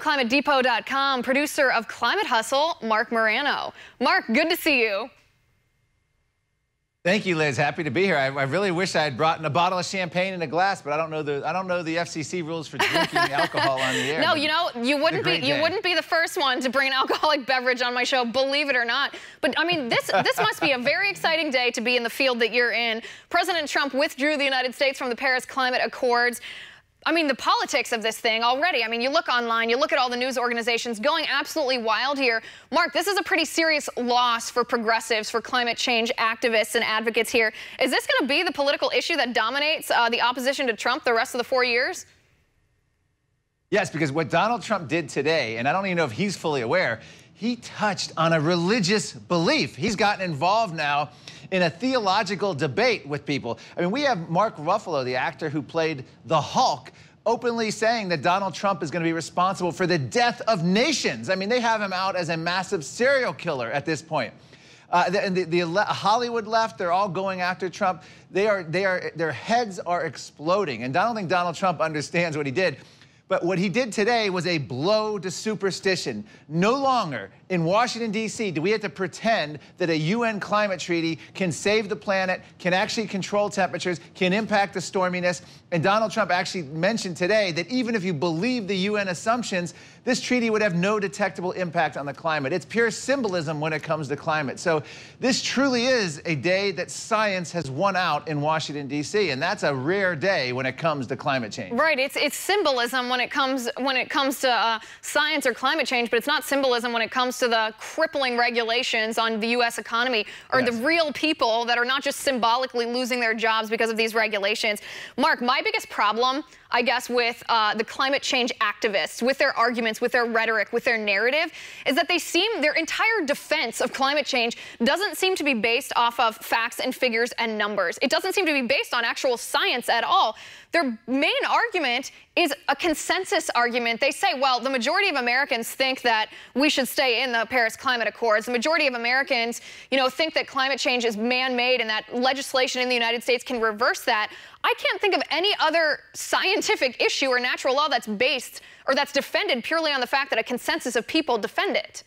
ClimateDepot.com, producer of Climate Hustle, Mark Morano. Mark, good to see you. Thank you, Liz. Happy to be here. I really wish I had brought in a bottle of champagne in a glass, but I don't know the FCC rules for drinking alcohol on the air. No, you know, you wouldn't be the first one to bring an alcoholic beverage on my show, believe it or not. But I mean, this must be a very exciting day to be in the field that you're in. President Trump withdrew the United States from the Paris Climate Accords. I mean, the politics of this thing already. I mean, you look online, you look at all the news organizations going absolutely wild here. Mark, this is a pretty serious loss for progressives, for climate change activists and advocates here. Is this going to be the political issue that dominates the opposition to Trump the rest of the 4 years? Yes, because what Donald Trump did today, and I don't even know if he's fully aware, he touched on a religious belief. He's gotten involved now in a theological debate with people. I mean, we have Mark Ruffalo, the actor who played the Hulk, openly saying that Donald Trump is going to be responsible for the death of nations. I mean, they have him out as a massive serial killer at this point. The Hollywood left, they're all going after Trump. Their heads are exploding. And I don't think Donald Trump understands what he did. But what he did today was a blow to superstition. No longer in Washington, D.C., do we have to pretend that a UN climate treaty can save the planet, can actually control temperatures, can impact the storminess. And Donald Trump actually mentioned today that even if you believe the UN assumptions, this treaty would have no detectable impact on the climate. It's pure symbolism when it comes to climate. So this truly is a day that science has won out in Washington, D.C., and that's a rare day when it comes to climate change. Right, it's symbolism when it comes to science or climate change, but it's not symbolism when it comes to the crippling regulations on the U.S. economy or the real people that are not just symbolically losing their jobs because of these regulations. Mark, my biggest problem, I guess, with the climate change activists, with their arguments, with their rhetoric, with their narrative, is that their entire defense of climate change doesn't seem to be based off of facts and figures and numbers. It doesn't seem to be based on actual science at all. Their main argument is a consensus argument. They say, well, the majority of Americans think that we should stay in the Paris Climate Accords. The majority of Americans, think that climate change is man-made and that legislation in the United States can reverse that. I can't think of any other scientific issue or natural law that's based or that's defended purely on the fact that a consensus of people defend it.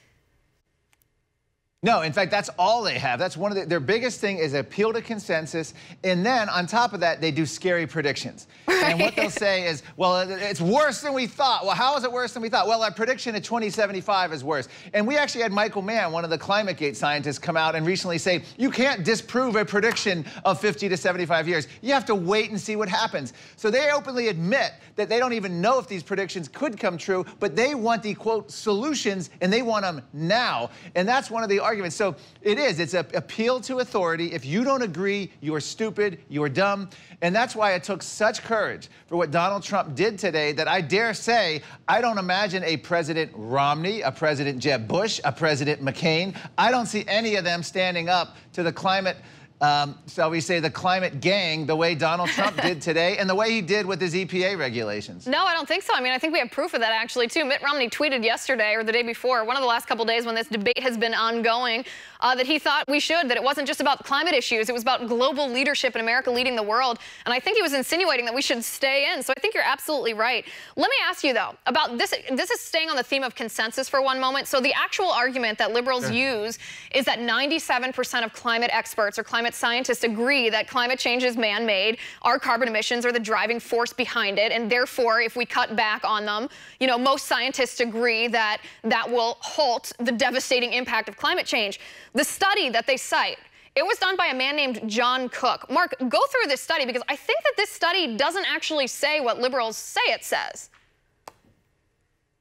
No, in fact, that's all they have. That's one of their biggest thing is appeal to consensus. And then on top of that, they do scary predictions. Right. And what they'll say is, well, it's worse than we thought. Well, how is it worse than we thought? Well, our prediction of 2075 is worse. And we actually had Michael Mann, one of the ClimateGate scientists, come out and recently say, you can't disprove a prediction of 50 to 75 years. You have to wait and see what happens. So they openly admit that they don't even know if these predictions could come true, but they want the, quote, solutions, and they want them now. And that's one of the arguments. So it's an appeal to authority. If you don't agree, you are stupid, you are dumb. And that's why it took such courage for what Donald Trump did today that I dare say I don't imagine a President Romney, a President Jeb Bush, a President McCain. I don't see any of them standing up to the climate shall we say, the climate gang the way Donald Trump did today and the way he did with his EPA regulations. No, I don't think so. I mean, I think we have proof of that, actually, too. Mitt Romney tweeted yesterday or the day before, one of the last couple days when this debate has been ongoing, that he thought that it wasn't just about climate issues. It was about global leadership and America leading the world. And I think he was insinuating that we should stay in. So I think you're absolutely right. Let me ask you, though, about this. This is staying on the theme of consensus for one moment. So the actual argument that liberals use is that 97% of climate experts or climate scientists agree that climate change is man-made. Our carbon emissions are the driving force behind it, and therefore, if we cut back on them, most scientists agree that that will halt the devastating impact of climate change. The study that they cite, it was done by a man named John Cook. Mark, go through this study because I think that this study doesn't actually say what liberals say it says.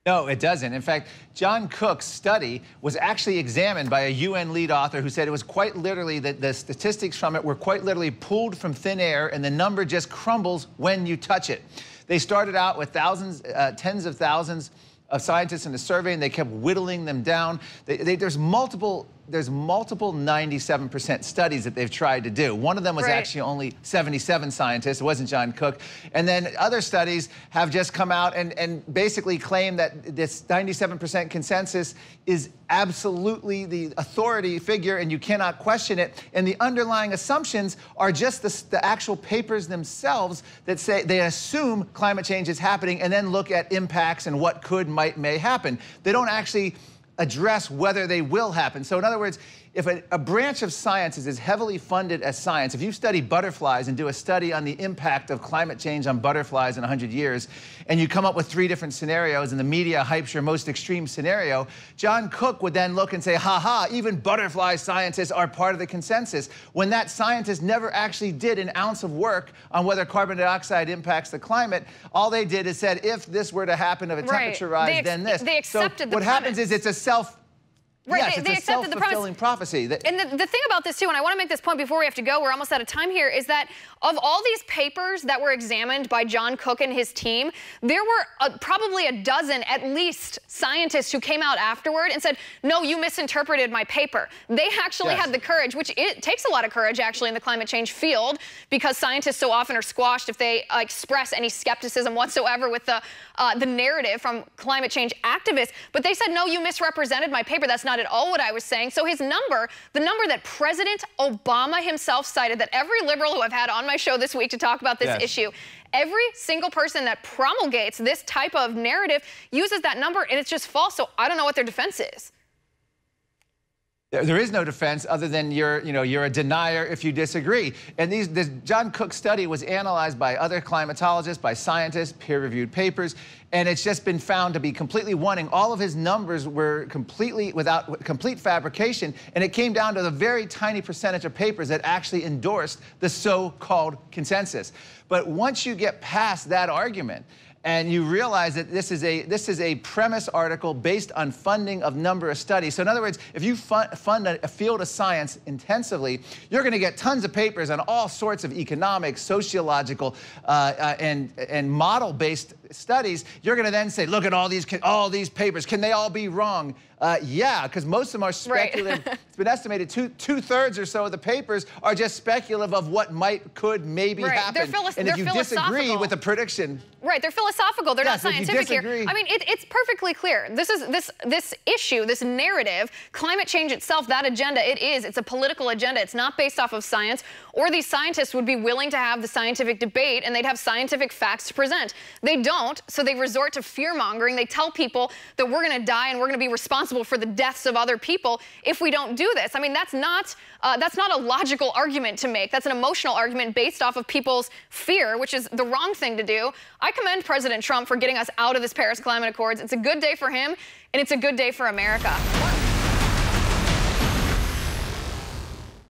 No, it doesn't. In fact, John Cook's study was actually examined by a UN lead author who said it was quite literally that the statistics from it were quite literally pulled from thin air, and the number just crumbles when you touch it. They started out with tens of thousands of scientists in the survey, and they kept whittling them down. There's multiple there's multiple 97% studies that they've tried to do. One of them was actually only 77 scientists. It wasn't John Cook. And then other studies have just come out and basically claim that this 97% consensus is absolutely the authority figure and you cannot question it. And the underlying assumptions are just the actual papers themselves that say they assume climate change is happening and then look at impacts and what could, might, may happen. They don't actually address whether they will happen. So in other words, if a branch of science is as heavily funded as science, if you study butterflies and do a study on the impact of climate change on butterflies in 100 years, and you come up with 3 different scenarios and the media hypes your most extreme scenario, John Cook would then look and say, ha, even butterfly scientists are part of the consensus, when that scientist never actually did an ounce of work on whether carbon dioxide impacts the climate. All they did is said, if this were to happen of a temperature rise, then this. They accepted so what happens is it's a yes, they it's a self-fulfilling prophecy. And the thing about this, too, and I want to make this point before we have to go, we're almost out of time here, is that of all these papers that were examined by John Cook and his team, there were probably a dozen, at least, scientists who came out afterward and said, no, you misinterpreted my paper. They actually had the courage, which it takes a lot of courage, actually, in the climate change field, because scientists so often are squashed if they express any skepticism whatsoever with the narrative from climate change activists. But they said, no, you misrepresented my paper. That's not at all what I was saying. So his number, the number that President Obama himself cited, that every liberal who I've had on my show this week to talk about this issue, every single person that promulgates this type of narrative uses that number, and it's just false. So I don't know what their defense is. There is no defense other than you're a denier if you disagree. And this John Cook study was analyzed by other climatologists, by scientists, peer-reviewed papers, and it's just been found to be completely wanting. All of his numbers were completely without complete fabrication, and it came down to the very tiny percentage of papers that actually endorsed the so-called consensus. But once you get past that argument, and you realize that this is a premise article based on funding of number of studies. So in other words, if you fund a field of science intensively, you're going to get tons of papers on all sorts of economic, sociological, and model-based studies. You're going to then say, look at all these papers. Can they all be wrong? Yeah, because most of them are speculative. It's been estimated two-thirds or so of the papers are just speculative of what might, could, maybe happen. And if you disagree with the prediction... Right, they're philosophical. They're not scientific here. I mean, it's perfectly clear. This issue, this narrative, climate change itself, that agenda, it's a political agenda. It's not based off of science, or these scientists would be willing to have the scientific debate and they'd have scientific facts to present. They don't, so they resort to fear-mongering. They tell people that we're going to die and we're going to be responsible for the deaths of other people if we don't do this. I mean, that's not a logical argument to make. That's an emotional argument based off of people's fear, which is the wrong thing to do. I commend President Trump for getting us out of this Paris Climate Accords. It's a good day for him, and it's a good day for America.